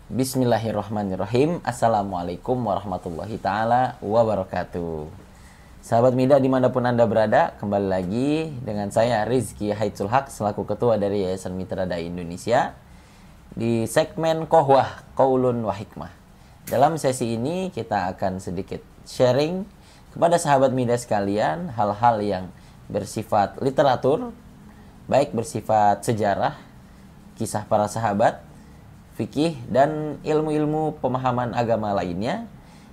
Bismillahirrahmanirrahim. Assalamualaikum warahmatullahi ta'ala wabarakatuh. Sahabat Mida dimanapun Anda berada, kembali lagi dengan saya Rizky Haidsul Haq selaku Ketua dari Yayasan Mitra Dai Indonesia di segmen Kohwah Qaulun wa Hikmah. Dalam sesi ini kita akan sedikit sharing kepada sahabat Mida sekalian hal-hal yang bersifat literatur, baik bersifat sejarah, kisah para sahabat, fikih, dan ilmu-ilmu pemahaman agama lainnya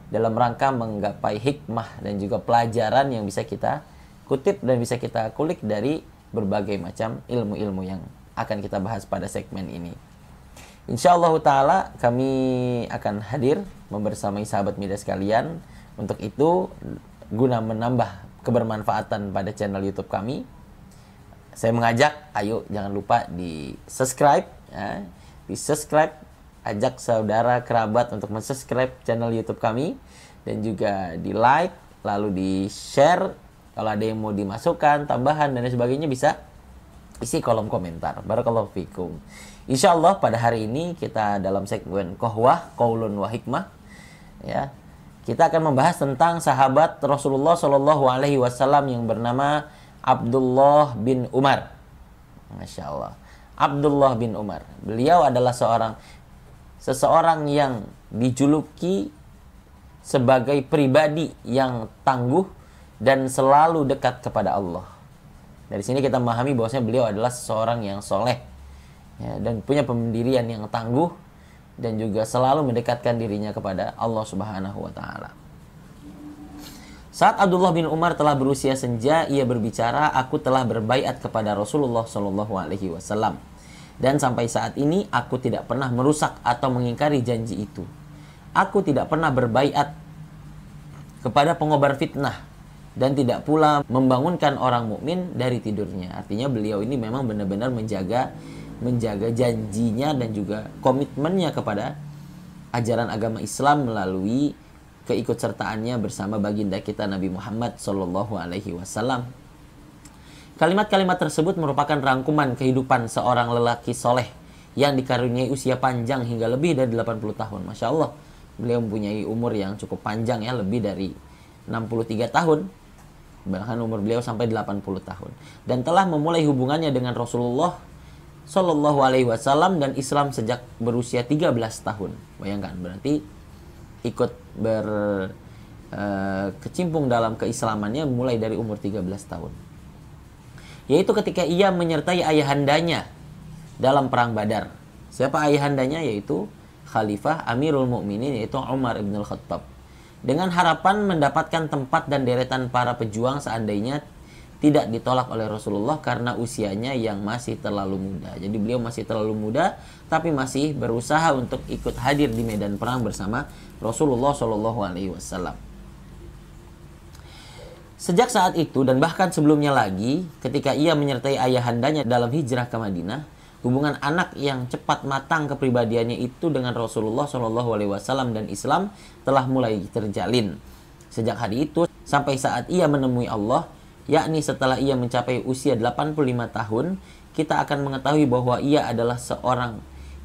dalam rangka menggapai hikmah dan juga pelajaran yang bisa kita kutip dan bisa kita kulik dari berbagai macam ilmu-ilmu yang akan kita bahas pada segmen ini. Insyaallah ta'ala kami akan hadir membersamai sahabat media sekalian. Untuk itu, guna menambah kebermanfaatan pada channel YouTube kami, saya mengajak, ayo jangan lupa di subscribe ya. Di-subscribe, ajak saudara kerabat untuk men-subscribe channel YouTube kami, dan juga di-like, lalu di-share. Kalau ada yang mau dimasukkan, tambahan dan sebagainya bisa isi kolom komentar. Barakallahu fikum. Insyaallah pada hari ini kita dalam segmen Kohwah Qaulun wa Hikmah ya. Kita akan membahas tentang sahabat Rasulullah Shallallahu alaihi wasallam yang bernama Abdullah bin Umar. Masya Allah. Abdullah bin Umar. Beliau adalah seseorang yang dijuluki sebagai pribadi yang tangguh dan selalu dekat kepada Allah. Dari sini kita memahami bahwasanya beliau adalah seseorang yang soleh ya, dan punya pendirian yang tangguh dan juga selalu mendekatkan dirinya kepada Allah Subhanahu wa taala. Saat Abdullah bin Umar telah berusia senja, ia berbicara, "Aku telah berbaiat kepada Rasulullah Shallallahu alaihi wasallam. Dan sampai saat ini aku tidak pernah merusak atau mengingkari janji itu. Aku tidak pernah berbaiat kepada pengobar fitnah dan tidak pula membangunkan orang mukmin dari tidurnya." Artinya beliau ini memang benar-benar menjaga janjinya dan juga komitmennya kepada ajaran agama Islam melalui keikutsertaannya bersama baginda kita Nabi Muhammad Sallallahu Alaihi Wasallam. Kalimat-kalimat tersebut merupakan rangkuman kehidupan seorang lelaki soleh yang dikaruniai usia panjang hingga lebih dari 80 tahun. Masya Allah, beliau mempunyai umur yang cukup panjang ya, lebih dari 63 tahun. Bahkan umur beliau sampai 80 tahun. Dan telah memulai hubungannya dengan Rasulullah Sallallahu Alaihi Wasallam dan Islam sejak berusia 13 tahun. Bayangkan, berarti ikut berkecimpung dalam keislamannya mulai dari umur 13 tahun. Yaitu ketika ia menyertai ayahandanya dalam perang Badar. Siapa ayahandanya? Yaitu Khalifah Amirul Mukminin, yaitu Umar ibn al-Khattab. Dengan harapan mendapatkan tempat dan deretan para pejuang seandainya tidak ditolak oleh Rasulullah karena usianya yang masih terlalu muda. Jadi beliau masih terlalu muda, tapi masih berusaha untuk ikut hadir di medan perang bersama Rasulullah Shallallahu Alaihi Wasallam. Sejak saat itu dan bahkan sebelumnya lagi, ketika ia menyertai ayahandanya dalam hijrah ke Madinah, hubungan anak yang cepat matang kepribadiannya itu dengan Rasulullah Shallallahu Alaihi Wasallam dan Islam telah mulai terjalin. Sejak hari itu sampai saat ia menemui Allah, yakni setelah ia mencapai usia 85 tahun, kita akan mengetahui bahwa ia adalah seorang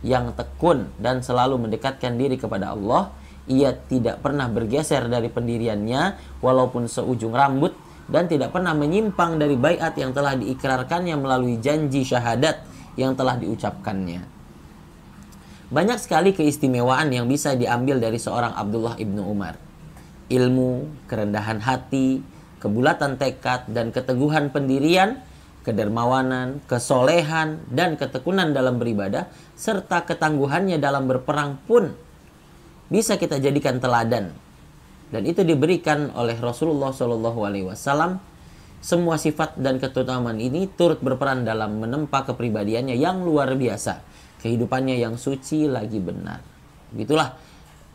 yang tekun dan selalu mendekatkan diri kepada Allah. Ia tidak pernah bergeser dari pendiriannya walaupun seujung rambut dan tidak pernah menyimpang dari baiat yang telah diikrarkannya melalui janji syahadat yang telah diucapkannya. Banyak sekali keistimewaan yang bisa diambil dari seorang Abdullah ibnu Umar. Ilmu, kerendahan hati, kebulatan tekad dan keteguhan pendirian, kedermawanan, kesolehan, dan ketekunan dalam beribadah, serta ketangguhannya dalam berperang pun bisa kita jadikan teladan. Dan itu diberikan oleh Rasulullah Shallallahu Alaihi Wasallam. Semua sifat dan keutamaan ini turut berperan dalam menempa kepribadiannya yang luar biasa, kehidupannya yang suci lagi benar. Begitulah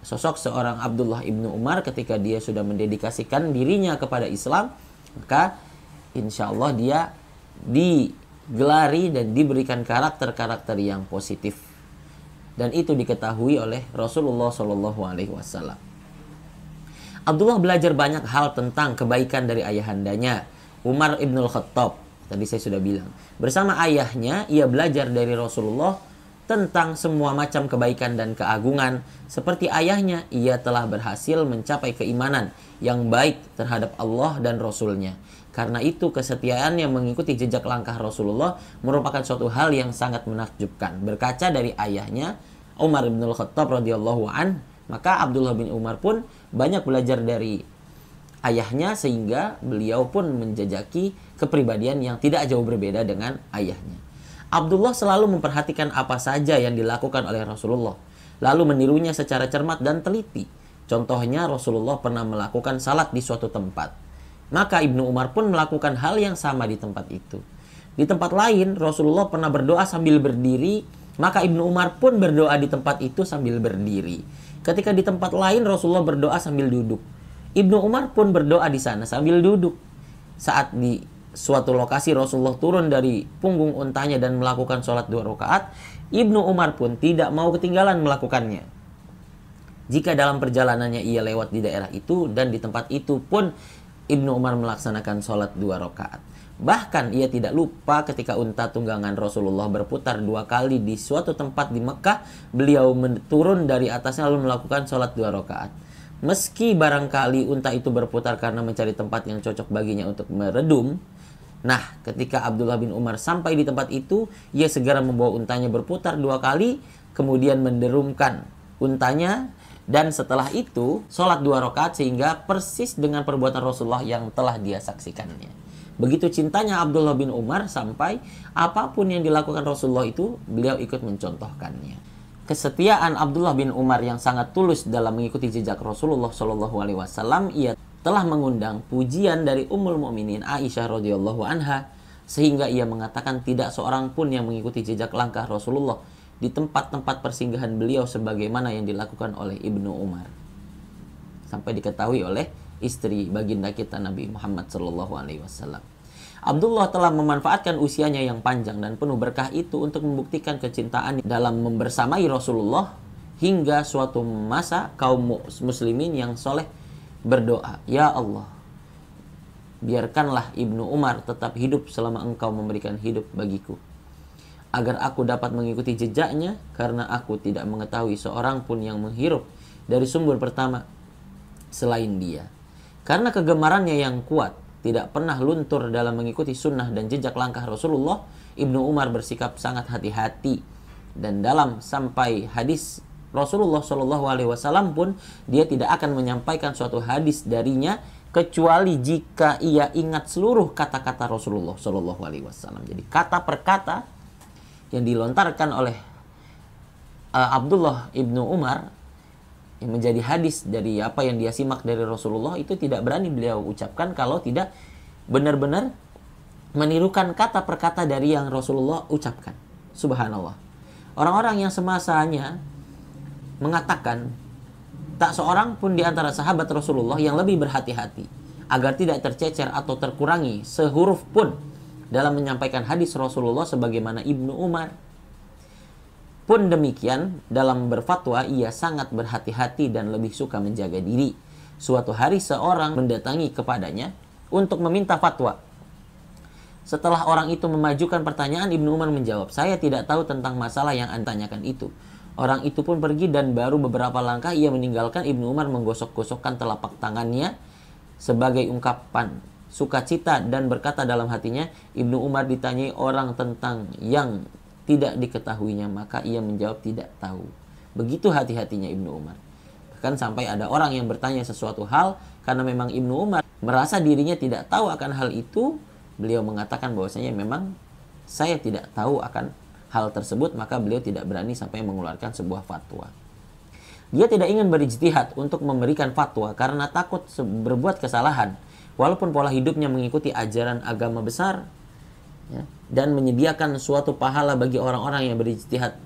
sosok seorang Abdullah ibnu Umar ketika dia sudah mendedikasikan dirinya kepada Islam, maka insya Allah dia digelari dan diberikan karakter-karakter yang positif. Dan itu diketahui oleh Rasulullah Shallallahu Alaihi Wasallam. Abdullah belajar banyak hal tentang kebaikan dari ayahandanya, Umar ibn al-Khattab. Tadi saya sudah bilang. Bersama ayahnya, ia belajar dari Rasulullah tentang semua macam kebaikan dan keagungan. Seperti ayahnya, ia telah berhasil mencapai keimanan yang baik terhadap Allah dan Rasul-Nya. Karena itu kesetiaannya mengikuti jejak langkah Rasulullah merupakan suatu hal yang sangat menakjubkan. Berkaca dari ayahnya Umar bin Khattab radhiyallahu an, maka Abdullah bin Umar pun banyak belajar dari ayahnya sehingga beliau pun menjejaki kepribadian yang tidak jauh berbeda dengan ayahnya. Abdullah selalu memperhatikan apa saja yang dilakukan oleh Rasulullah, lalu menirunya secara cermat dan teliti. Contohnya Rasulullah pernah melakukan salat di suatu tempat. Maka Ibnu Umar pun melakukan hal yang sama di tempat itu. Di tempat lain Rasulullah pernah berdoa sambil berdiri, maka Ibnu Umar pun berdoa di tempat itu sambil berdiri. Ketika di tempat lain Rasulullah berdoa sambil duduk, Ibnu Umar pun berdoa di sana sambil duduk. Saat di suatu lokasi Rasulullah turun dari punggung untanya dan melakukan sholat 2 rakaat, Ibnu Umar pun tidak mau ketinggalan melakukannya. Jika dalam perjalanannya ia lewat di daerah itu dan di tempat itu pun Ibnu Umar melaksanakan sholat 2 rakaat. Bahkan ia tidak lupa ketika unta tunggangan Rasulullah berputar 2 kali di suatu tempat di Mekah, beliau turun dari atasnya lalu melakukan sholat 2 rakaat. Meski barangkali unta itu berputar karena mencari tempat yang cocok baginya untuk meredum. Nah, ketika Abdullah bin Umar sampai di tempat itu, ia segera membawa untanya berputar 2 kali, kemudian menderumkan untanya, dan setelah itu sholat 2 rakaat sehingga persis dengan perbuatan Rasulullah yang telah dia saksikannya. Begitu cintanya Abdullah bin Umar sampai apapun yang dilakukan Rasulullah itu, beliau ikut mencontohkannya. Kesetiaan Abdullah bin Umar yang sangat tulus dalam mengikuti jejak Rasulullah SAW, ia telah mengundang pujian dari Ummul Mukminin Aisyah radhiyallahu anha, sehingga ia mengatakan tidak seorang pun yang mengikuti jejak langkah Rasulullah di tempat-tempat persinggahan beliau sebagaimana yang dilakukan oleh Ibnu Umar. Sampai diketahui oleh istri baginda kita Nabi Muhammad SAW. Abdullah telah memanfaatkan usianya yang panjang dan penuh berkah itu untuk membuktikan kecintaan dalam membersamai Rasulullah, hingga suatu masa kaum muslimin yang soleh berdoa, "Ya Allah, biarkanlah Ibnu Umar tetap hidup selama Engkau memberikan hidup bagiku, agar aku dapat mengikuti jejaknya, karena aku tidak mengetahui seorang pun yang menghirup dari sumber pertama selain dia." Karena kegemarannya yang kuat, tidak pernah luntur dalam mengikuti sunnah dan jejak langkah Rasulullah, Ibnu Umar bersikap sangat hati-hati, dan dalam sampai hadis Rasulullah SAW pun dia tidak akan menyampaikan suatu hadis darinya kecuali jika ia ingat seluruh kata-kata Rasulullah SAW. Jadi kata per kata yang dilontarkan oleh Abdullah ibnu Umar yang menjadi hadis dari apa yang dia simak dari Rasulullah itu tidak berani beliau ucapkan kalau tidak benar-benar menirukan kata per kata dari yang Rasulullah ucapkan. Subhanallah. Orang-orang yang semasanya mengatakan tak seorang pun di antara sahabat Rasulullah yang lebih berhati-hati agar tidak tercecer atau terkurangi sehuruf pun dalam menyampaikan hadis Rasulullah sebagaimana Ibnu Umar. Pun demikian, dalam berfatwa ia sangat berhati-hati dan lebih suka menjaga diri. Suatu hari seorang mendatangi kepadanya untuk meminta fatwa. Setelah orang itu memajukan pertanyaan, Ibnu Umar menjawab, "Saya tidak tahu tentang masalah yang Anda tanyakan itu." Orang itu pun pergi dan baru beberapa langkah ia meninggalkan. Ibnu Umar menggosok-gosokkan telapak tangannya sebagai ungkapan sukacita dan berkata dalam hatinya, Ibnu Umar ditanyai orang tentang yang tidak diketahuinya, maka ia menjawab tidak tahu. Begitu hati-hatinya Ibnu Umar. Bahkan sampai ada orang yang bertanya sesuatu hal karena memang Ibnu Umar merasa dirinya tidak tahu akan hal itu, beliau mengatakan bahwasanya memang saya tidak tahu akan hal tersebut, maka beliau tidak berani sampai mengeluarkan sebuah fatwa. Dia tidak ingin berijtihad untuk memberikan fatwa karena takut berbuat kesalahan, walaupun pola hidupnya mengikuti ajaran agama besar, ya, dan menyediakan suatu pahala bagi orang-orang yang berijtihad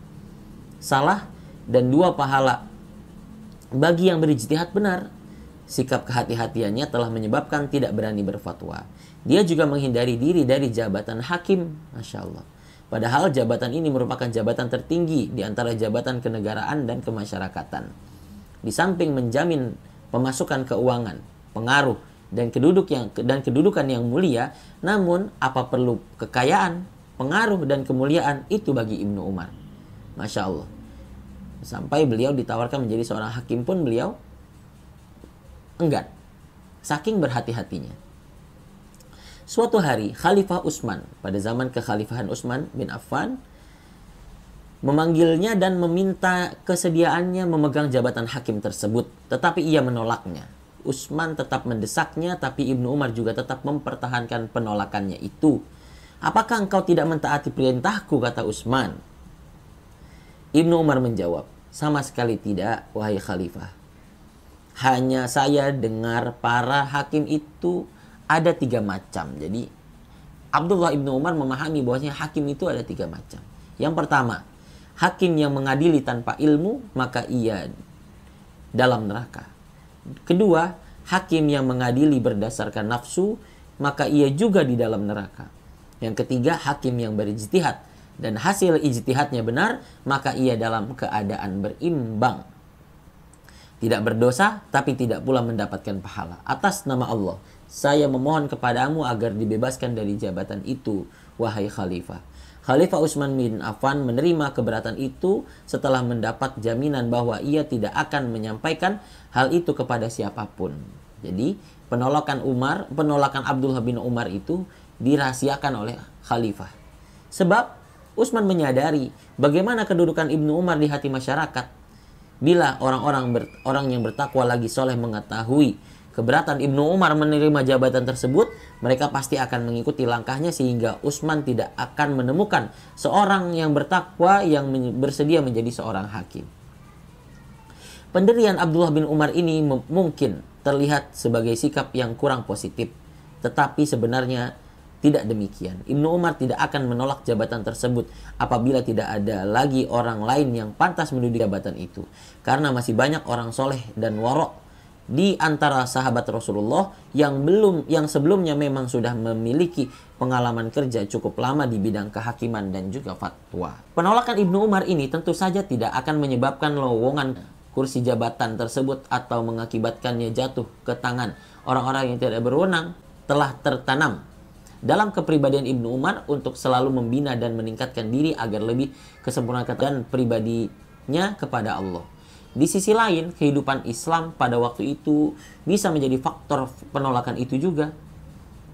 salah dan 2 pahala bagi yang berijtihad benar. Sikap kehati-hatiannya telah menyebabkan tidak berani berfatwa. Dia juga menghindari diri dari jabatan hakim, Masya Allah. Padahal jabatan ini merupakan jabatan tertinggi di antara jabatan kenegaraan dan kemasyarakatan. Di samping menjamin pemasukan keuangan, pengaruh, dan kedudukan yang mulia, namun apa perlu kekayaan, pengaruh, dan kemuliaan itu bagi Ibnu Umar? Masya Allah. Sampai beliau ditawarkan menjadi seorang hakim pun beliau enggan. Saking berhati-hatinya. Suatu hari Khalifah Utsman, pada zaman kekhalifahan Utsman bin Affan, memanggilnya dan meminta kesediaannya memegang jabatan hakim tersebut. Tetapi ia menolaknya. Utsman tetap mendesaknya, tapi Ibnu Umar juga tetap mempertahankan penolakannya itu. Apakah engkau tidak mentaati perintahku, kata Utsman. Ibnu Umar menjawab, sama sekali tidak, wahai khalifah. Hanya saya dengar para hakim itu ada 3 macam. Jadi Abdullah Ibnu Umar memahami bahwasanya hakim itu ada 3 macam. Yang pertama, hakim yang mengadili tanpa ilmu, maka ia dalam neraka. Kedua, hakim yang mengadili berdasarkan nafsu, maka ia juga di dalam neraka. Yang ketiga, hakim yang berijtihad dan hasil ijtihadnya benar, maka ia dalam keadaan berimbang. Tidak berdosa, tapi tidak pula mendapatkan pahala. Atas nama Allah, saya memohon kepadamu agar dibebaskan dari jabatan itu, wahai khalifah. Khalifah Utsman bin Affan menerima keberatan itu setelah mendapat jaminan bahwa ia tidak akan menyampaikan hal itu kepada siapapun. Jadi, penolakan Abdullah bin Umar itu dirahasiakan oleh khalifah. Sebab Utsman menyadari bagaimana kedudukan Ibnu Umar di hati masyarakat. Bila orang yang bertakwa lagi soleh mengetahui keberatan Ibnu Umar menerima jabatan tersebut, mereka pasti akan mengikuti langkahnya sehingga Utsman tidak akan menemukan seorang yang bertakwa yang bersedia menjadi seorang hakim. Pendirian Abdullah bin Umar ini mungkin terlihat sebagai sikap yang kurang positif, tetapi sebenarnya tidak demikian. Ibnu Umar tidak akan menolak jabatan tersebut apabila tidak ada lagi orang lain yang pantas menduduki jabatan itu. Karena masih banyak orang soleh dan warok di antara sahabat Rasulullah yang sebelumnya memang sudah memiliki pengalaman kerja cukup lama di bidang kehakiman dan juga fatwa. Penolakan Ibnu Umar ini tentu saja tidak akan menyebabkan lowongan kursi jabatan tersebut atau mengakibatkannya jatuh ke tangan orang-orang yang tidak berwenang. Telah tertanam dalam kepribadian Ibnu Umar untuk selalu membina dan meningkatkan diri agar lebih kesempurnaan dan pribadinya kepada Allah. Di sisi lain, kehidupan Islam pada waktu itu bisa menjadi faktor penolakan itu juga.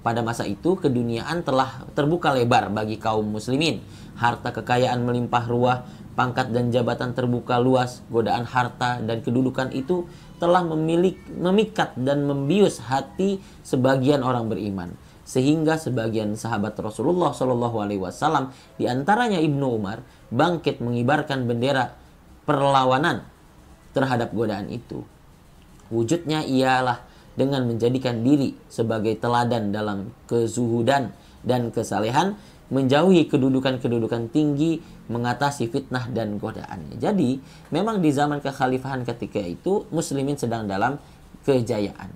Pada masa itu, keduniaan telah terbuka lebar bagi kaum muslimin. Harta kekayaan melimpah ruah, pangkat dan jabatan terbuka luas, godaan harta dan kedudukan itu telah memikat dan membius hati sebagian orang beriman. Sehingga sebagian sahabat Rasulullah SAW, di antaranya Ibnu Umar, bangkit mengibarkan bendera perlawanan terhadap godaan itu. Wujudnya ialah dengan menjadikan diri sebagai teladan dalam kezuhudan dan kesalehan, menjauhi kedudukan-kedudukan tinggi, mengatasi fitnah dan godaannya. Jadi, memang di zaman kekhalifahan ketika itu, muslimin sedang dalam kejayaan.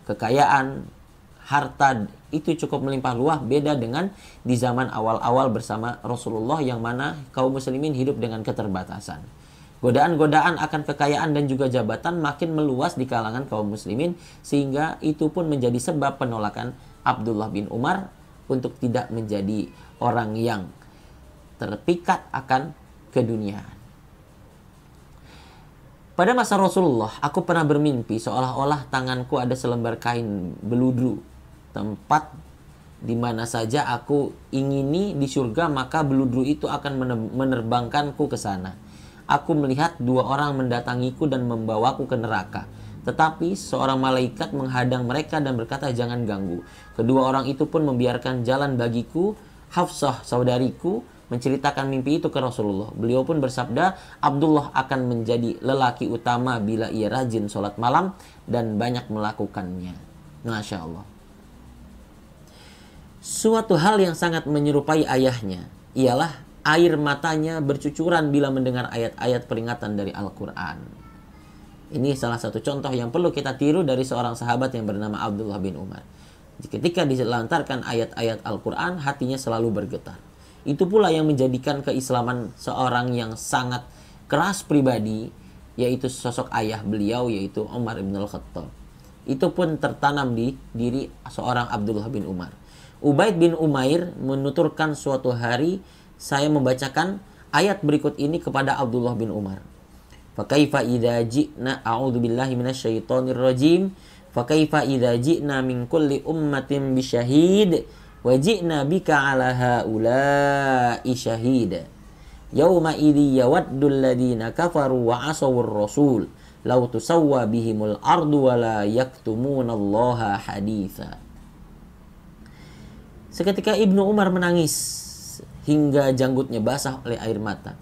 Kekayaan, harta itu cukup melimpah ruah, beda dengan di zaman awal-awal bersama Rasulullah yang mana kaum muslimin hidup dengan keterbatasan. Godaan-godaan akan kekayaan dan juga jabatan makin meluas di kalangan kaum muslimin, sehingga itu pun menjadi sebab penolakan Abdullah bin Umar untuk tidak menjadi orang yang terpikat akan keduniaan. Pada masa Rasulullah, aku pernah bermimpi seolah-olah tanganku ada selembar kain beludru. Tempat di mana saja aku ingini di surga, maka beludru itu akan menerbangkanku ke sana. Aku melihat 2 orang mendatangiku dan membawaku ke neraka. Tetapi seorang malaikat menghadang mereka dan berkata, jangan ganggu. Kedua orang itu pun membiarkan jalan bagiku. Hafsah saudariku menceritakan mimpi itu ke Rasulullah. Beliau pun bersabda, Abdullah akan menjadi lelaki utama bila ia rajin sholat malam dan banyak melakukannya. Masya Allah. Suatu hal yang sangat menyerupai ayahnya ialah air matanya bercucuran bila mendengar ayat-ayat peringatan dari Al-Quran. Ini salah satu contoh yang perlu kita tiru dari seorang sahabat yang bernama Abdullah bin Umar. Ketika dilantarkan ayat-ayat Al-Quran, hatinya selalu bergetar. Itu pula yang menjadikan keislaman seorang yang sangat keras pribadi, yaitu sosok ayah beliau, yaitu Umar ibn al-Khattab. Itu pun tertanam di diri seorang Abdullah bin Umar. Ubaid bin Umair menuturkan, suatu hari saya membacakan ayat berikut ini kepada Abdullah bin Umar. Fakaifa idza ji'na a'udzubillahi minasyaitonir rajim. Fakaifa idza ji'na min kulli ummatin bisyahid wa ji'na bika 'ala haula'i syahida. Yauma idzi yawaddul ladzina kafaru wa 'asawur rasul law tusawwa bihimul ardu wa la yaktumunallaha haditsa. Seketika Ibnu Umar menangis hingga janggutnya basah oleh air mata.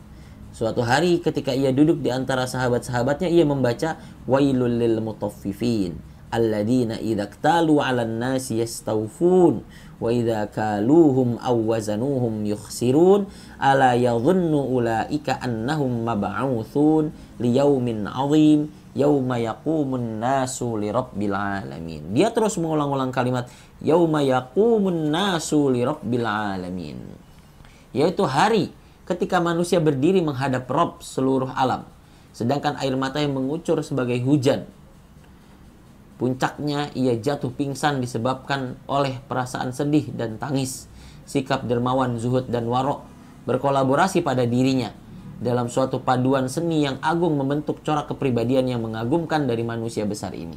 Suatu hari ketika ia duduk di antara sahabat-sahabatnya, ia membaca wailul lil mutaffifin alladzina idza iktalu 'alan nasi yastawfun wa idza kaluhum aw wazanuhum yukhsirun ala yadhunnu ulaika annahum mab'utsun liyaumin 'adzim yauma yaqumun nasu lirabbil alamin. Dia terus mengulang-ulang kalimat yauma yaqumun nasu lirabbil alamin, yaitu hari ketika manusia berdiri menghadap Rabb seluruh alam, sedangkan air mata yang mengucur sebagai hujan. Puncaknya ia jatuh pingsan disebabkan oleh perasaan sedih dan tangis. Sikap dermawan, zuhud dan warok berkolaborasi pada dirinya dalam suatu paduan seni yang agung membentuk corak kepribadian yang mengagumkan dari manusia besar ini.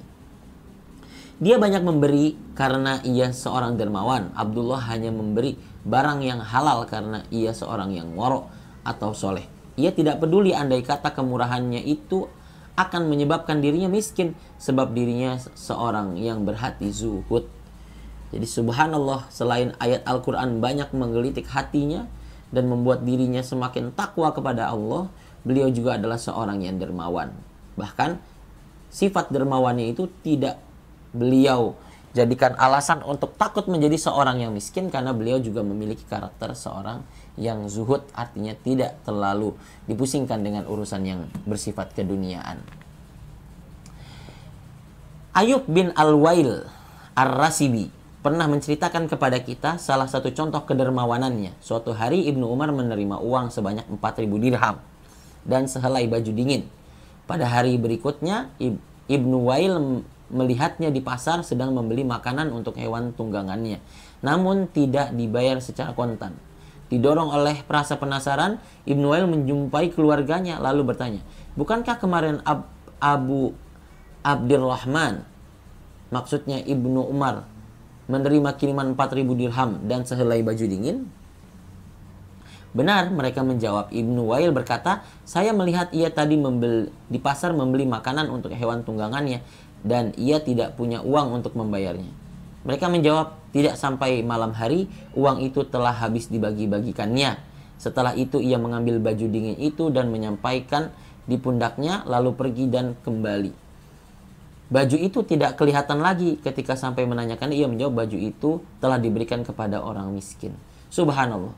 Dia banyak memberi karena ia seorang dermawan. Abdullah hanya memberi barang yang halal karena ia seorang yang warok atau soleh. Ia tidak peduli andai kata kemurahannya itu akan menyebabkan dirinya miskin, sebab dirinya seorang yang berhati zuhud. Jadi subhanallah, selain ayat Al-Quran banyak menggelitik hatinya dan membuat dirinya semakin takwa kepada Allah, beliau juga adalah seorang yang dermawan. Bahkan sifat dermawannya itu tidak beliau jadikan alasan untuk takut menjadi seorang yang miskin, karena beliau juga memiliki karakter seorang yang zuhud, artinya tidak terlalu dipusingkan dengan urusan yang bersifat keduniaan. Ayub bin Al-Wail Ar-Rasibi pernah menceritakan kepada kita salah satu contoh kedermawanannya. Suatu hari Ibnu Umar menerima uang sebanyak 4.000 dirham dan sehelai baju dingin. Pada hari berikutnya Ibnu Wail melihatnya di pasar sedang membeli makanan untuk hewan tunggangannya, namun tidak dibayar secara kontan. Didorong oleh rasa penasaran, Ibnu Wail menjumpai keluarganya lalu bertanya, "Bukankah kemarin Abu Abdurrahman, maksudnya Ibnu Umar, menerima kiriman 4.000 dirham dan sehelai baju dingin?" "Benar," mereka menjawab. Ibnu Wail berkata, "Saya melihat ia tadi di pasar membeli makanan untuk hewan tunggangannya dan ia tidak punya uang untuk membayarnya." Mereka menjawab, "Tidak sampai malam hari, uang itu telah habis dibagi-bagikannya." Setelah itu ia mengambil baju dingin itu dan menyampaikan di pundaknya, lalu pergi dan kembali. Baju itu tidak kelihatan lagi. Ketika sampai menanyakan, ia menjawab baju itu telah diberikan kepada orang miskin. Subhanallah.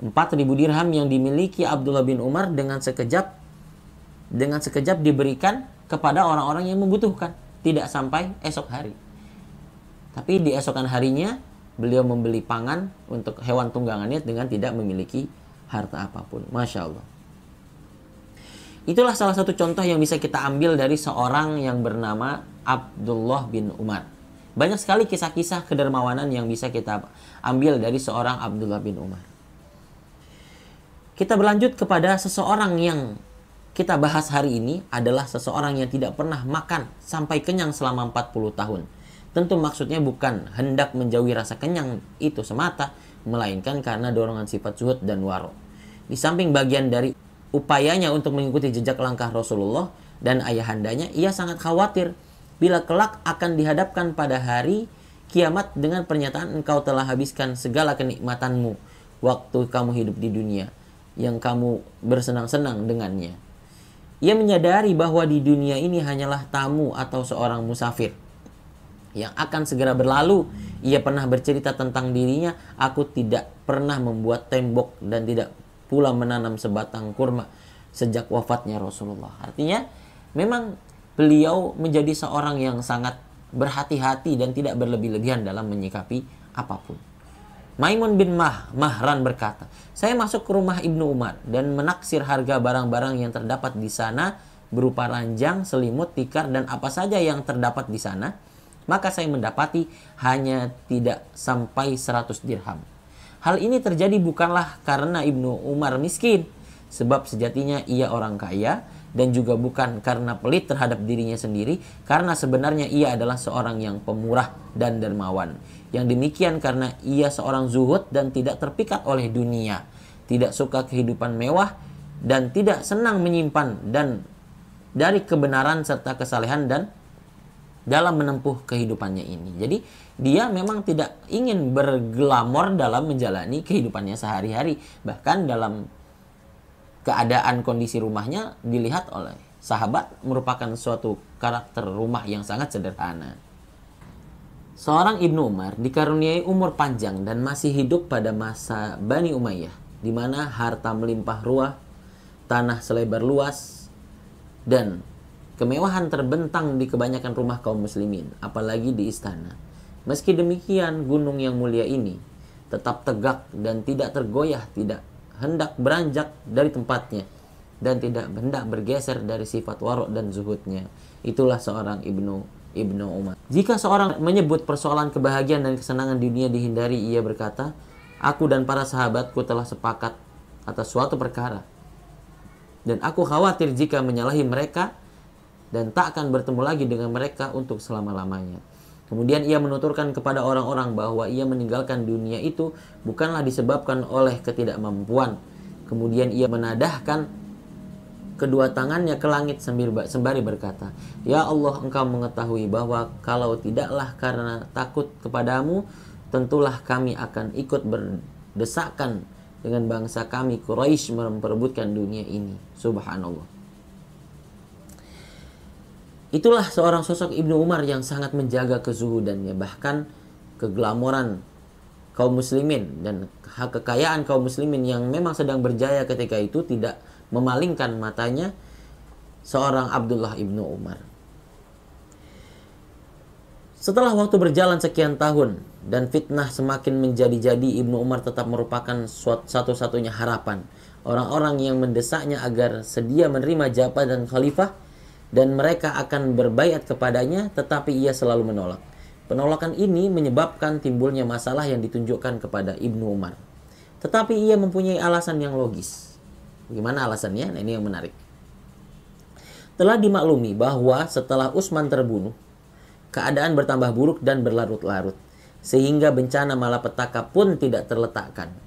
4.000 dirham yang dimiliki Abdullah bin Umar dengan sekejap diberikan kepada orang-orang yang membutuhkan. Tidak sampai esok hari. Tapi di esokan harinya beliau membeli pangan untuk hewan tunggangannya dengan tidak memiliki harta apapun. Masya Allah. Itulah salah satu contoh yang bisa kita ambil dari seorang yang bernama Abdullah bin Umar. Banyak sekali kisah-kisah kedermawanan yang bisa kita ambil dari seorang Abdullah bin Umar. Kita berlanjut kepada seseorang yang kita bahas hari ini adalah seseorang yang tidak pernah makan sampai kenyang selama 40 tahun. Tentu maksudnya bukan hendak menjauhi rasa kenyang itu semata, melainkan karena dorongan sifat zuhud dan waro. Di samping bagian dari upayanya untuk mengikuti jejak langkah Rasulullah dan ayahandanya, ia sangat khawatir bila kelak akan dihadapkan pada hari kiamat dengan pernyataan, "Engkau telah habiskan segala kenikmatanmu waktu kamu hidup di dunia, yang kamu bersenang-senang dengannya." Ia menyadari bahwa di dunia ini hanyalah tamu atau seorang musafir yang akan segera berlalu. Ia pernah bercerita tentang dirinya, "Aku tidak pernah membuat tembok dan tidak pula menanam sebatang kurma sejak wafatnya Rasulullah." Artinya memang beliau menjadi seorang yang sangat berhati-hati dan tidak berlebih-lebihan dalam menyikapi apapun. Maimun bin Mahran berkata, "Saya masuk ke rumah Ibnu Umar dan menaksir harga barang-barang yang terdapat di sana berupa ranjang, selimut, tikar, dan apa saja yang terdapat di sana. Maka saya mendapati hanya tidak sampai 100 dirham. Hal ini terjadi bukanlah karena Ibnu Umar miskin, sebab sejatinya ia orang kaya, dan juga bukan karena pelit terhadap dirinya sendiri, karena sebenarnya ia adalah seorang yang pemurah dan dermawan. Yang demikian karena ia seorang zuhud dan tidak terpikat oleh dunia, tidak suka kehidupan mewah, dan tidak senang menyimpan dan dari kebenaran serta kesalehan dan dalam menempuh kehidupannya ini. Jadi dia memang tidak ingin berglamor dalam menjalani kehidupannya sehari-hari. Bahkan dalam keadaan kondisi rumahnya dilihat oleh sahabat merupakan suatu karakter rumah yang sangat sederhana. Seorang Ibnu Umar dikaruniai umur panjang dan masih hidup pada masa Bani Umayyah, di mana harta melimpah ruah, tanah selebar luas, dan kemewahan terbentang di kebanyakan rumah kaum muslimin, apalagi di istana. Meski demikian, gunung yang mulia ini tetap tegak dan tidak tergoyah, tidak hendak beranjak dari tempatnya, dan tidak hendak bergeser dari sifat warok dan zuhudnya. Itulah seorang Ibnu Umar. Jika seorang menyebut persoalan kebahagiaan dan kesenangan dunia dihindari, ia berkata, "Aku dan para sahabatku telah sepakat atas suatu perkara, dan aku khawatir jika menyalahi mereka dan tak akan bertemu lagi dengan mereka untuk selama-lamanya." Kemudian ia menuturkan kepada orang-orang bahwa ia meninggalkan dunia itu bukanlah disebabkan oleh ketidakmampuan. Kemudian ia menadahkan kedua tangannya ke langit sembari berkata, "Ya Allah, Engkau mengetahui bahwa kalau tidaklah karena takut kepadamu, tentulah kami akan ikut berdesakan dengan bangsa kami Quraisy memperebutkan dunia ini." Subhanallah. Itulah seorang sosok Ibnu Umar yang sangat menjaga kezuhudannya, bahkan keglamoran kaum muslimin dan kekayaan kaum muslimin yang memang sedang berjaya ketika itu tidak memalingkan matanya seorang Abdullah Ibnu Umar. Setelah waktu berjalan sekian tahun dan fitnah semakin menjadi-jadi, Ibnu Umar tetap merupakan satu-satunya harapan orang-orang yang mendesaknya agar sedia menerima jabatan khalifah dan mereka akan berbaiat kepadanya, tetapi ia selalu menolak. Penolakan ini menyebabkan timbulnya masalah yang ditunjukkan kepada Ibnu Umar. Tetapi ia mempunyai alasan yang logis. Bagaimana alasannya? Nah, ini yang menarik. Telah dimaklumi bahwa setelah Utsman terbunuh, keadaan bertambah buruk dan berlarut-larut, sehingga bencana malapetaka pun tidak terletakkan.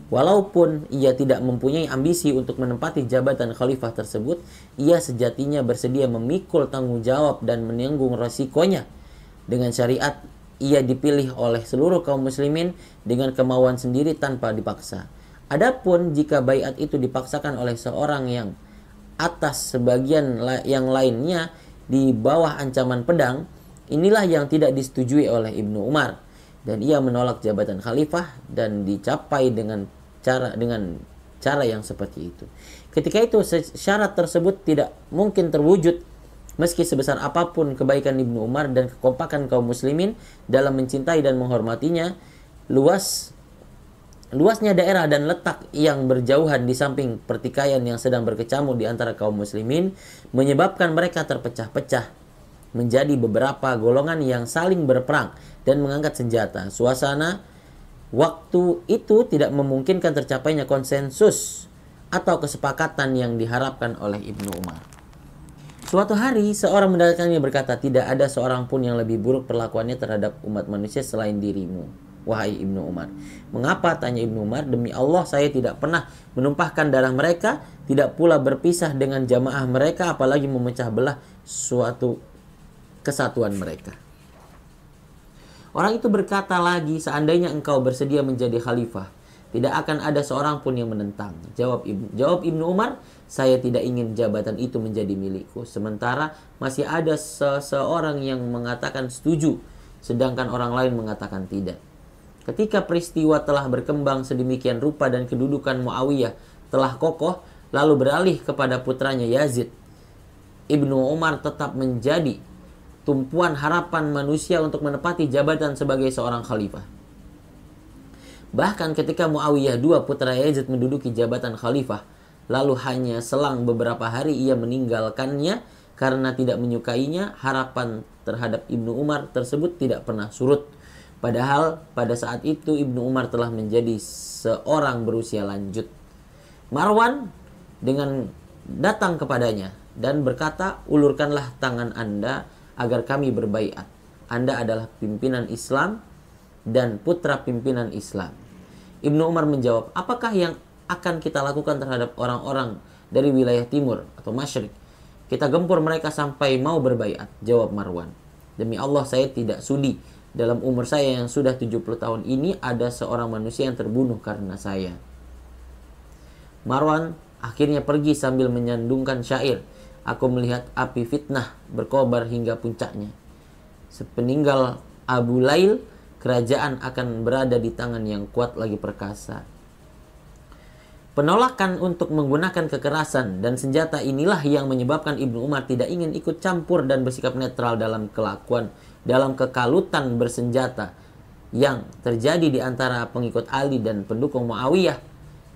Walaupun ia tidak mempunyai ambisi untuk menempati jabatan khalifah tersebut, ia sejatinya bersedia memikul tanggung jawab dan menanggung resikonya. Dengan syariat, ia dipilih oleh seluruh kaum muslimin dengan kemauan sendiri tanpa dipaksa. Adapun jika baiat itu dipaksakan oleh seorang yang atas sebagian yang lainnya di bawah ancaman pedang, inilah yang tidak disetujui oleh Ibnu Umar. Dan ia menolak jabatan khalifah dan dicapai dengan cara yang seperti itu. Ketika itu syarat tersebut tidak mungkin terwujud meski sebesar apapun kebaikan Ibnu Umar dan kekompakan kaum muslimin dalam mencintai dan menghormatinya. Luasnya daerah dan letak yang berjauhan di samping pertikaian yang sedang berkecamuk di antara kaum muslimin menyebabkan mereka terpecah-pecah menjadi beberapa golongan yang saling berperang dan mengangkat senjata. Suasana waktu itu tidak memungkinkan tercapainya konsensus atau kesepakatan yang diharapkan oleh Ibnu Umar. Suatu hari seorang mendatanginya berkata, "Tidak ada seorang pun yang lebih buruk perlakuannya terhadap umat manusia selain dirimu, wahai Ibnu Umar." "Mengapa?" tanya Ibnu Umar. "Demi Allah, saya tidak pernah menumpahkan darah mereka, tidak pula berpisah dengan jamaah mereka, apalagi memecah belah suatu kesatuan mereka." Orang itu berkata lagi, "Seandainya engkau bersedia menjadi khalifah, tidak akan ada seorang pun yang menentang." Jawab Ibnu Umar, "Saya tidak ingin jabatan itu menjadi milikku." Sementara masih ada seseorang yang mengatakan setuju, sedangkan orang lain mengatakan tidak. Ketika peristiwa telah berkembang sedemikian rupa dan kedudukan Muawiyah telah kokoh, lalu beralih kepada putranya Yazid, Ibnu Umar tetap menjadi tumpuan harapan manusia untuk menepati jabatan sebagai seorang khalifah. Bahkan ketika Muawiyah II putra Yazid menduduki jabatan khalifah, lalu hanya selang beberapa hari ia meninggalkannya karena tidak menyukainya, harapan terhadap Ibnu Umar tersebut tidak pernah surut. Padahal pada saat itu Ibnu Umar telah menjadi seorang berusia lanjut. Marwan dengan datang kepadanya dan berkata, ulurkanlah tangan Anda agar kami berbaiat. Anda adalah pimpinan Islam dan putra pimpinan Islam. Ibnu Umar menjawab, apakah yang akan kita lakukan terhadap orang-orang dari wilayah timur atau masyrik? Kita gempur mereka sampai mau berbaiat, jawab Marwan. Demi Allah saya tidak sudi dalam umur saya yang sudah 70 tahun ini ada seorang manusia yang terbunuh karena saya. Marwan akhirnya pergi sambil menyandungkan syair. Aku melihat api fitnah berkobar hingga puncaknya. Sepeninggal Abu Lail, kerajaan akan berada di tangan yang kuat lagi perkasa. Penolakan untuk menggunakan kekerasan dan senjata inilah yang menyebabkan Ibnu Umar tidak ingin ikut campur dan bersikap netral dalam kelakuan, dalam kekalutan bersenjata yang terjadi di antara pengikut Ali dan pendukung Muawiyah.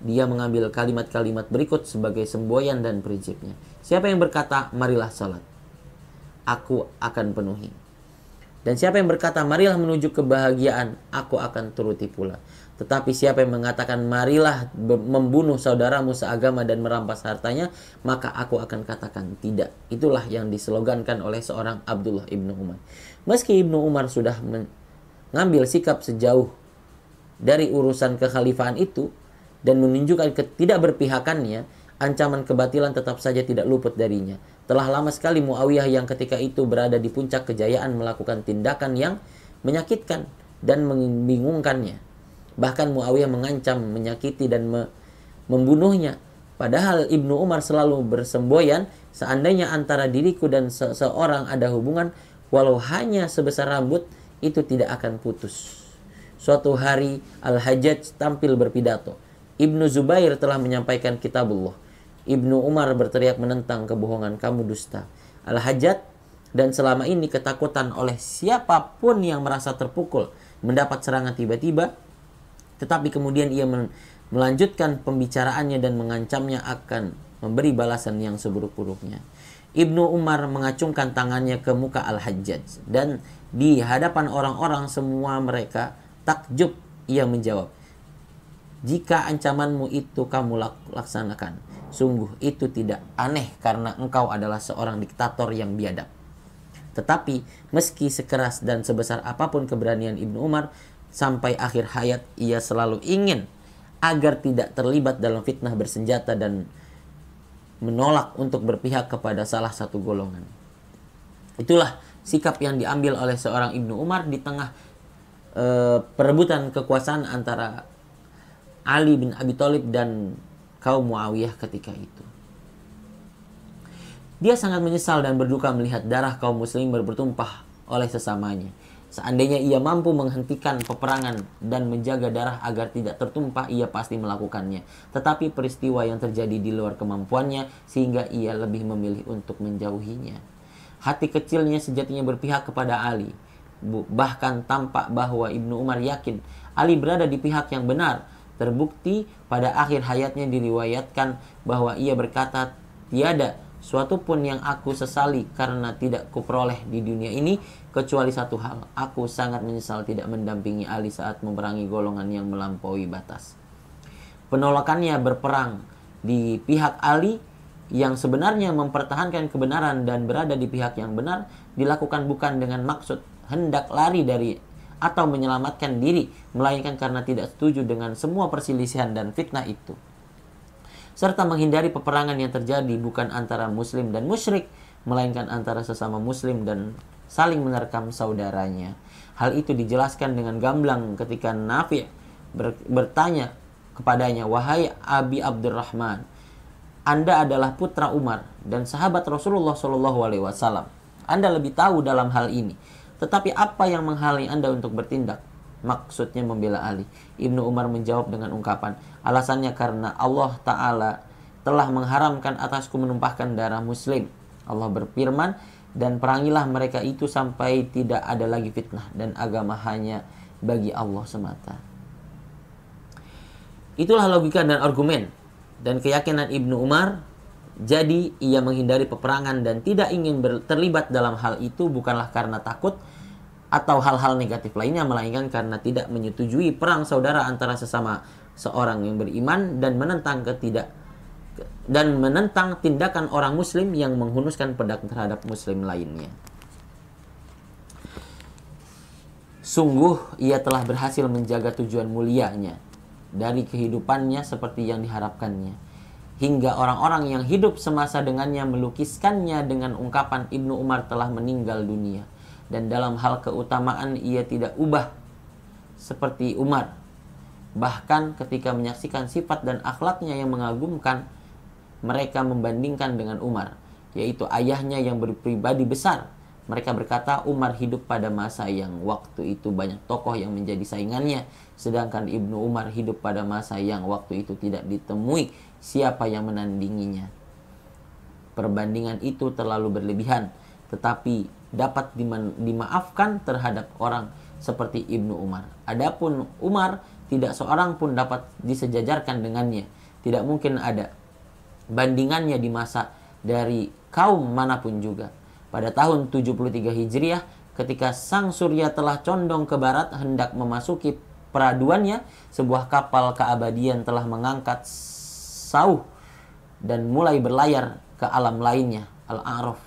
Dia mengambil kalimat-kalimat berikut sebagai semboyan dan prinsipnya. Siapa yang berkata, marilah salat, aku akan penuhi. Dan siapa yang berkata, marilah menuju kebahagiaan, aku akan turuti pula. Tetapi siapa yang mengatakan, marilah membunuh saudaramu seagama dan merampas hartanya, maka aku akan katakan tidak. Itulah yang dislogankan oleh seorang Abdullah ibnu Umar. Meski Ibnu Umar sudah mengambil sikap sejauh dari urusan kekhalifahan itu dan menunjukkan ketidakberpihakannya, ancaman kebatilan tetap saja tidak luput darinya. Telah lama sekali Muawiyah yang ketika itu berada di puncak kejayaan melakukan tindakan yang menyakitkan dan membingungkannya. Bahkan Muawiyah mengancam, menyakiti dan membunuhnya. Padahal Ibnu Umar selalu bersemboyan, seandainya antara diriku dan seseorang ada hubungan, walau hanya sebesar rambut, itu tidak akan putus. Suatu hari Al-Hajjaj tampil berpidato. Ibnu Zubair telah menyampaikan kitabullah. Ibnu Umar berteriak menentang kebohongan, kamu dusta. Al-Hajjaj dan selama ini ketakutan oleh siapapun yang merasa terpukul mendapat serangan tiba-tiba, tetapi kemudian ia melanjutkan pembicaraannya dan mengancamnya akan memberi balasan yang seburuk-buruknya. Ibnu Umar mengacungkan tangannya ke muka Al-Hajjaj dan di hadapan orang-orang semua mereka takjub. Ia menjawab, jika ancamanmu itu kamu laksanakan, sungguh itu tidak aneh karena engkau adalah seorang diktator yang biadab. Tetapi meski sekeras dan sebesar apapun keberanian Ibnu Umar, sampai akhir hayat ia selalu ingin agar tidak terlibat dalam fitnah bersenjata dan menolak untuk berpihak kepada salah satu golongan. Itulah sikap yang diambil oleh seorang Ibnu Umar di tengah perebutan kekuasaan antara Ali bin Abi Thalib dan kaum Muawiyah ketika itu. Dia sangat menyesal dan berduka melihat darah kaum muslimin bertumpah oleh sesamanya. Seandainya ia mampu menghentikan peperangan dan menjaga darah agar tidak tertumpah, ia pasti melakukannya. Tetapi peristiwa yang terjadi di luar kemampuannya sehingga ia lebih memilih untuk menjauhinya. Hati kecilnya sejatinya berpihak kepada Ali. Bahkan tampak bahwa Ibnu Umar yakin Ali berada di pihak yang benar. Terbukti pada akhir hayatnya diriwayatkan bahwa ia berkata, tiada suatu pun yang aku sesali karena tidak kuperoleh di dunia ini kecuali satu hal. Aku sangat menyesal tidak mendampingi Ali saat memerangi golongan yang melampaui batas. Penolakannya berperang di pihak Ali yang sebenarnya mempertahankan kebenaran dan berada di pihak yang benar dilakukan bukan dengan maksud hendak lari dari atau menyelamatkan diri, melainkan karena tidak setuju dengan semua perselisihan dan fitnah itu, serta menghindari peperangan yang terjadi bukan antara muslim dan musyrik, melainkan antara sesama muslim dan saling menerkam saudaranya. Hal itu dijelaskan dengan gamblang ketika Nafi' bertanya kepadanya, wahai Abi Abdurrahman, Anda adalah putra Umar dan sahabat Rasulullah SAW. Anda lebih tahu dalam hal ini. Tetapi apa yang menghalangi Anda untuk bertindak? Maksudnya membela Ali. Ibnu Umar menjawab dengan ungkapan, alasannya karena Allah Ta'ala telah mengharamkan atasku menumpahkan darah muslim. Allah berfirman, dan perangilah mereka itu sampai tidak ada lagi fitnah dan agama hanya bagi Allah semata. Itulah logika dan argumen dan keyakinan Ibnu Umar. Jadi ia menghindari peperangan dan tidak ingin terlibat dalam hal itu bukanlah karena takut atau hal-hal negatif lainnya, melainkan karena tidak menyetujui perang saudara antara sesama seorang yang beriman dan menentang tindakan orang muslim yang menghunuskan pedang terhadap muslim lainnya. Sungguh ia telah berhasil menjaga tujuan mulianya dari kehidupannya seperti yang diharapkannya, hingga orang-orang yang hidup semasa dengannya melukiskannya dengan ungkapan Ibnu Umar telah meninggal dunia. Dan dalam hal keutamaan ia tidak ubah seperti Umar. Bahkan ketika menyaksikan sifat dan akhlaknya yang mengagumkan, mereka membandingkan dengan Umar, yaitu ayahnya yang berpribadi besar. Mereka berkata Umar hidup pada masa yang waktu itu banyak tokoh yang menjadi saingannya, sedangkan Ibnu Umar hidup pada masa yang waktu itu tidak ditemui siapa yang menandinginya. Perbandingan itu terlalu berlebihan, tetapi dapat dimaafkan terhadap orang seperti Ibnu Umar. Adapun Umar, tidak seorang pun dapat disejajarkan dengannya. Tidak mungkin ada bandingannya di masa dari kaum manapun juga. Pada tahun 73 Hijriah, ketika sang surya telah condong ke barat hendak memasuki peraduannya, sebuah kapal keabadian telah mengangkat sauh dan mulai berlayar ke alam lainnya, Al-A'raf,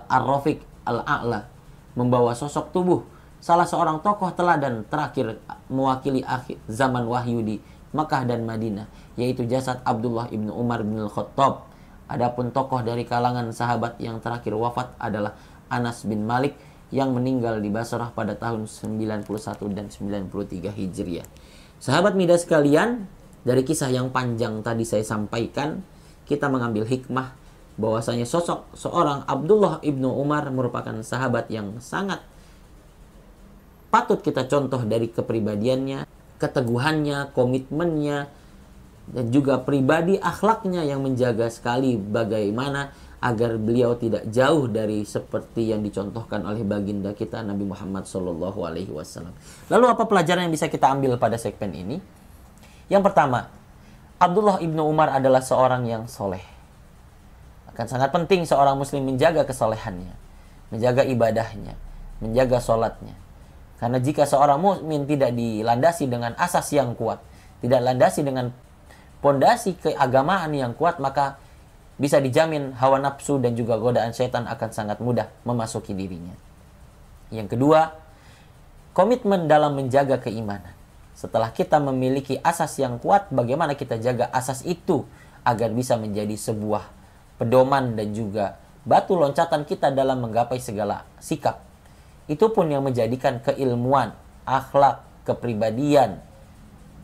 Al-Rafiq, Al-A'la, membawa sosok tubuh salah seorang tokoh teladan terakhir mewakili akhir zaman wahyu di Makkah dan Madinah, yaitu jasad Abdullah ibnu Umar bin Al-Khattab. Adapun tokoh dari kalangan sahabat yang terakhir wafat adalah Anas bin Malik yang meninggal di Basrah pada tahun 91 dan 93 Hijriah. Sahabat Midas sekalian, dari kisah yang panjang tadi saya sampaikan, kita mengambil hikmah bahwasanya sosok seorang Abdullah ibnu Umar merupakan sahabat yang sangat patut kita contoh dari kepribadiannya, keteguhannya, komitmennya, dan juga pribadi akhlaknya yang menjaga sekali bagaimana agar beliau tidak jauh dari seperti yang dicontohkan oleh baginda kita Nabi Muhammad SAW. Lalu apa pelajaran yang bisa kita ambil pada segmen ini? Yang pertama, Abdullah ibnu Umar adalah seorang yang soleh. Akan sangat penting seorang muslim menjaga kesolehannya, menjaga ibadahnya, menjaga sholatnya. Karena jika seorang mukmin tidak dilandasi dengan asas yang kuat, tidak landasi dengan pondasi keagamaan yang kuat, maka bisa dijamin hawa nafsu dan juga godaan syaitan akan sangat mudah memasuki dirinya. Yang kedua, komitmen dalam menjaga keimanan. Setelah kita memiliki asas yang kuat, bagaimana kita jaga asas itu agar bisa menjadi sebuah pedoman dan juga batu loncatan kita dalam menggapai segala sikap. Itu pun yang menjadikan keilmuan, akhlak, kepribadian,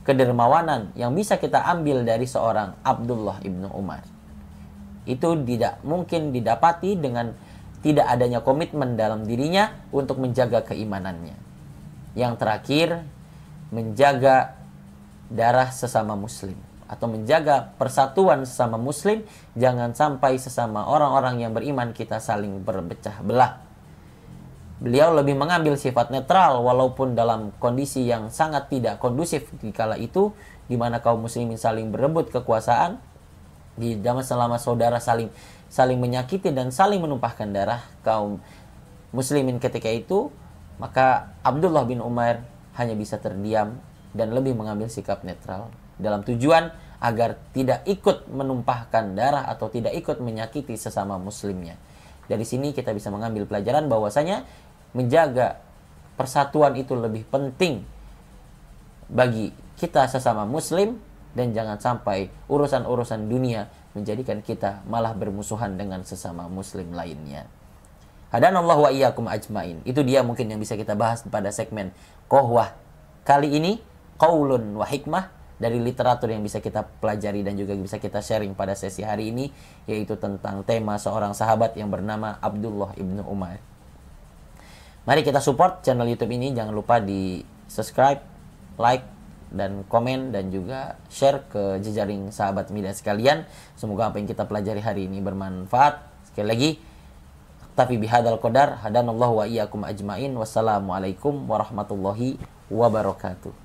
kedermawanan yang bisa kita ambil dari seorang Abdullah ibnu Umar. Itu tidak mungkin didapati dengan tidak adanya komitmen dalam dirinya untuk menjaga keimanannya. Yang terakhir, menjaga darah sesama muslim atau menjaga persatuan sesama muslim. Jangan sampai sesama orang-orang yang beriman kita saling berpecah belah. Beliau lebih mengambil sifat netral walaupun dalam kondisi yang sangat tidak kondusif di kala itu, di mana kaum muslimin saling berebut kekuasaan, di zaman selama saudara saling menyakiti dan saling menumpahkan darah kaum muslimin ketika itu, maka Abdullah bin Umar hanya bisa terdiam dan lebih mengambil sikap netral dalam tujuan agar tidak ikut menumpahkan darah atau tidak ikut menyakiti sesama muslimnya. Dari sini kita bisa mengambil pelajaran bahwasanya menjaga persatuan itu lebih penting bagi kita sesama muslim, dan jangan sampai urusan-urusan dunia menjadikan kita malah bermusuhan dengan sesama muslim lainnya. Hadanallahu wa iyyakum ajmain. Itu dia mungkin yang bisa kita bahas pada segmen Qohwah kali ini, qaulun wa hikmah, dari literatur yang bisa kita pelajari dan juga bisa kita sharing pada sesi hari ini, yaitu tentang tema seorang sahabat yang bernama Abdullah ibnu Umar. Mari kita support channel YouTube ini, jangan lupa di subscribe, like, dan komen, dan juga share ke jejaring sahabat media sekalian. Semoga apa yang kita pelajari hari ini bermanfaat. Sekali lagi, tafi bihadzal qadar, hadanallahu wa iyyakum ajmain. Wassalamualaikum warahmatullahi wabarakatuh.